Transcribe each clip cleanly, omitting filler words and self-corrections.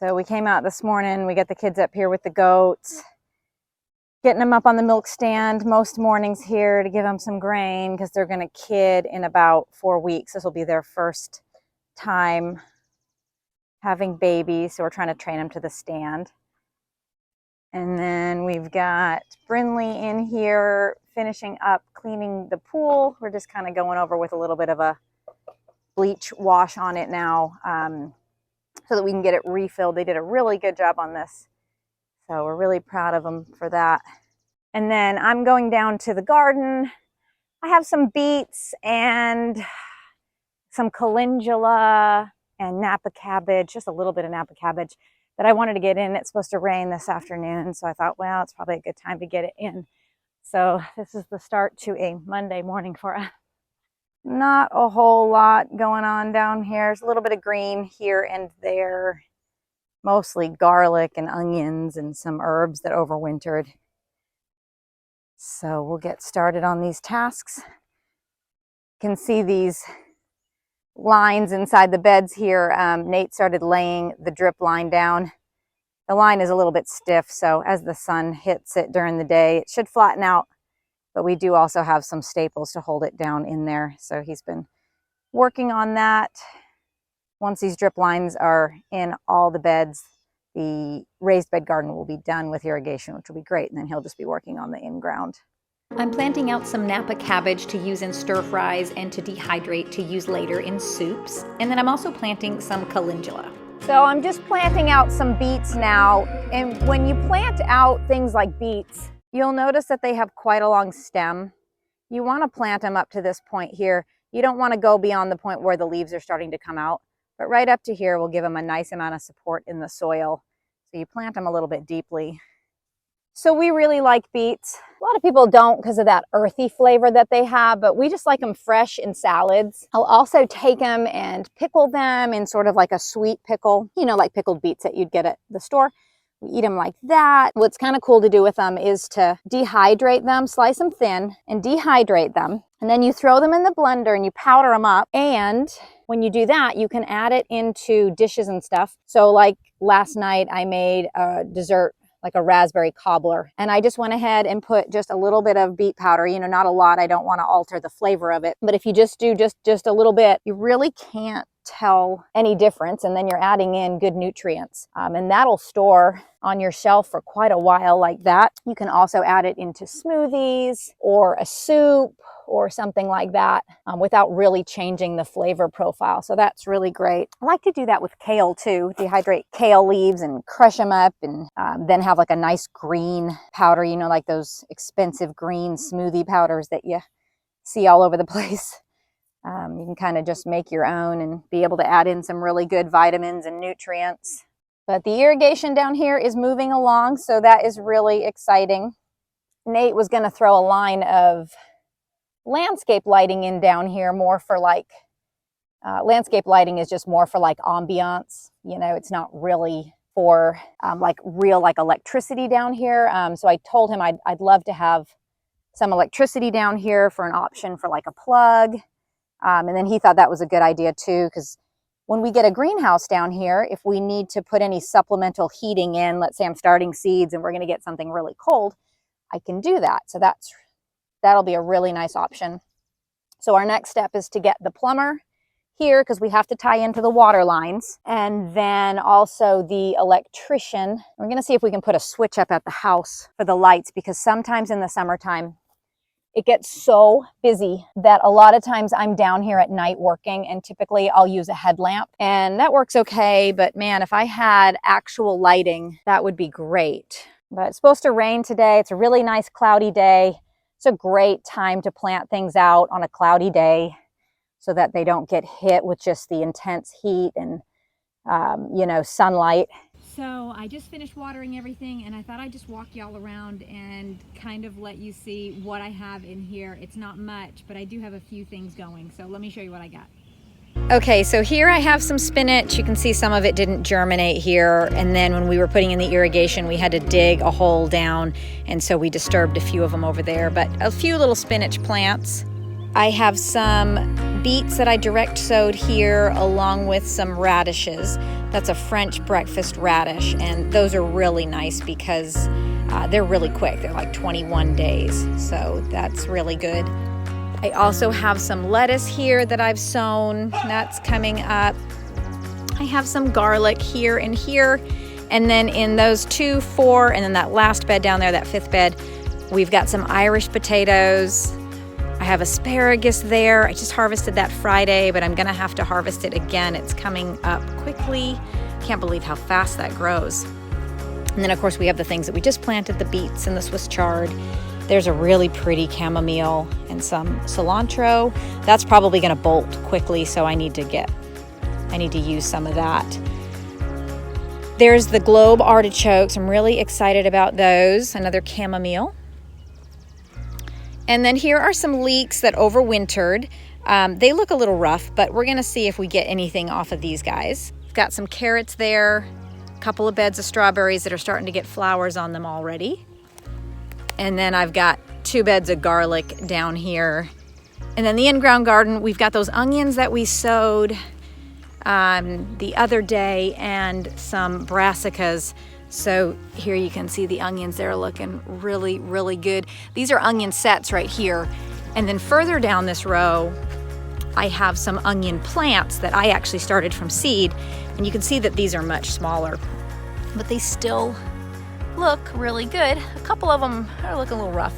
So we came out this morning, we got the kids up here with the goats, getting them up on the milk stand most mornings here to give them some grain because they're going to kid in about 4 weeks. This will be their first time having babies, so we're trying to train them to the stand. And then we've got Brinley in here finishing up cleaning the pool. We're just kind of going over with a little bit of a bleach wash on it now so that we can get it refilled. They did a really good job on this, so we're really proud of them for that. And then I'm going down to the garden. I have some beets and some calendula and Napa cabbage, just a little bit of Napa cabbage that I wanted to get in. It's supposed to rain this afternoon, so I thought, well, it's probably a good time to get it in. So this is the start to a Monday morning for us. Not a whole lot going on down here. There's a little bit of green here and there, mostly garlic and onions and some herbs that overwintered. So we'll get started on these tasks. You can see these lines inside the beds here. Nate started laying the drip line down. The line is a little bit stiff, so as the sun hits it during the day, it should flatten out. But we do also have some staples to hold it down in there. So he's been working on that. Once these drip lines are in all the beds, the raised bed garden will be done with irrigation, which will be great. And then he'll just be working on the in-ground. I'm planting out some Napa cabbage to use in stir fries and to dehydrate to use later in soups. And then I'm also planting some calendula. So I'm just planting out some beets now. And when you plant out things like beets, you'll notice that they have quite a long stem. You want to plant them up to this point here. You don't want to go beyond the point where the leaves are starting to come out. But right up to here will give them a nice amount of support in the soil. So you plant them a little bit deeply. So we really like beets. A lot of people don't because of that earthy flavor that they have, but we just like them fresh in salads. I'll also take them and pickle them in sort of like a sweet pickle, you know, like pickled beets that you'd get at the store. We eat them like that. What's kind of cool to do with them is to dehydrate them, slice them thin and dehydrate them. And then you throw them in the blender and you powder them up. And when you do that, you can add it into dishes and stuff. So like last night I made a dessert, like a raspberry cobbler. And I just went ahead and put just a little bit of beet powder, you know, not a lot. I don't want to alter the flavor of it. But if you just do just a little bit, you really can't tell any difference. And then you're adding in good nutrients. And that'll store on your shelf for quite a while like that. You can also add it into smoothies or a soup or something like that without really changing the flavor profile. So that's really great. I like to do that with kale too. Dehydrate kale leaves and crush them up and then have like a nice green powder, you know, like those expensive green smoothie powders that you see all over the place. You can kind of just make your own and be able to add in some really good vitamins and nutrients. But the irrigation down here is moving along, so that is really exciting. Nate was going to throw a line of landscape lighting in down here, more for like, landscape lighting is just more for like ambiance. You know, it's not really for like real like electricity down here. So I told him I'd love to have some electricity down here for an option for like a plug. And then he thought that was a good idea too, because when we get a greenhouse down here, if we need to put any supplemental heating in, let's say I'm starting seeds and we're going to get something really cold, I can do that. So that'll be a really nice option. So our next step is to get the plumber here because we have to tie into the water lines, and then also the electrician. We're going to see if we can put a switch up at the house for the lights, because sometimes in the summertime it gets so busy that a lot of times I'm down here at night working, and typically I'll use a headlamp and that works okay. But man, if I had actual lighting, that would be great. But it's supposed to rain today. It's a really nice cloudy day. It's a great time to plant things out on a cloudy day so that they don't get hit with just the intense heat and, you know, sunlight. So I just finished watering everything, and I thought I'd just walk y'all around and kind of let you see what I have in here. It's not much, but I do have a few things going. So let me show you what I got. Okay, so here I have some spinach. You can see some of it didn't germinate here. And then when we were putting in the irrigation, we had to dig a hole down. And so we disturbed a few of them over there, but a few little spinach plants. I have some beets that I direct sowed here, along with some radishes. That's a French breakfast radish, and those are really nice because they're really quick. They're like 21 days, so that's really good. I also have some lettuce here that I've sown. That's coming up. I have some garlic here and here. And then in those 2, 4, and then that last bed down there, that 5th bed, we've got some Irish potatoes. I have asparagus there. I just harvested that Friday, but I'm gonna have to harvest it again. It's coming up quickly. Can't believe how fast that grows. And then of course we have the things that we just planted, the beets and the Swiss chard. There's a really pretty chamomile and some cilantro. That's probably gonna bolt quickly, so I need to use some of that. There's the globe artichokes. I'm really excited about those. Another chamomile. And then here are some leeks that overwintered. They look a little rough, but we're gonna see if we get anything off of these guys. Got some carrots there, a couple of beds of strawberries that are starting to get flowers on them already. And then I've got 2 beds of garlic down here. And then the in-ground garden, we've got those onions that we sowed the other day and some brassicas. So here you can see the onions. They're looking really, really good. These are onion sets right here. And then further down this row, I have some onion plants that I actually started from seed. And you can see that these are much smaller, but they still look really good. A couple of them are looking a little rough,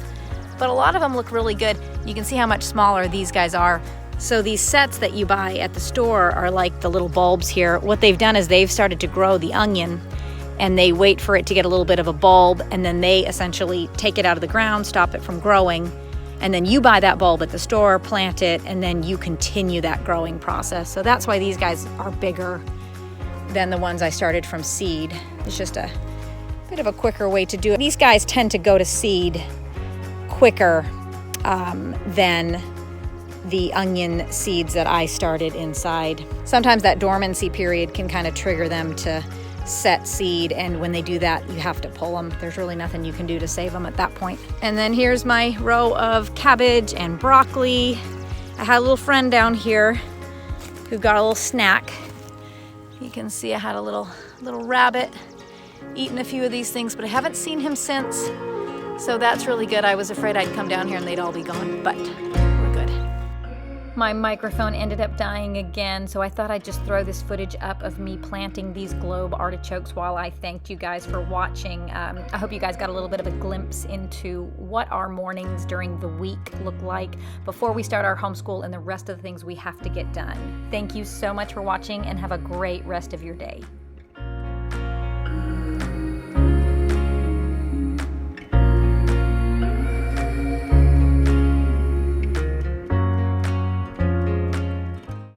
but a lot of them look really good. You can see how much smaller these guys are. So these sets that you buy at the store are like the little bulbs here. What they've done is they've started to grow the onion, and they wait for it to get a little bit of a bulb, and then they essentially take it out of the ground, stop it from growing, and then you buy that bulb at the store, plant it, and then you continue that growing process. So that's why these guys are bigger than the ones I started from seed. It's just a bit of a quicker way to do it. These guys tend to go to seed quicker than the onion seeds that I started inside. Sometimes that dormancy period can kind of trigger them to set seed, and when they do that, you have to pull them. There's really nothing you can do to save them at that point. And then here's my row of cabbage and broccoli. I had a little friend down here who got a little snack. You can see I had a little rabbit eating a few of these things, but I haven't seen him since. So that's really good. I was afraid I'd come down here and they'd all be gone, but we're good. My microphone ended up dying again, so I thought I'd just throw this footage up of me planting these globe artichokes while I thanked you guys for watching. I hope you guys got a little bit of a glimpse into what our mornings during the week look like before we start our homeschool and the rest of the things we have to get done. Thank you so much for watching, and have a great rest of your day.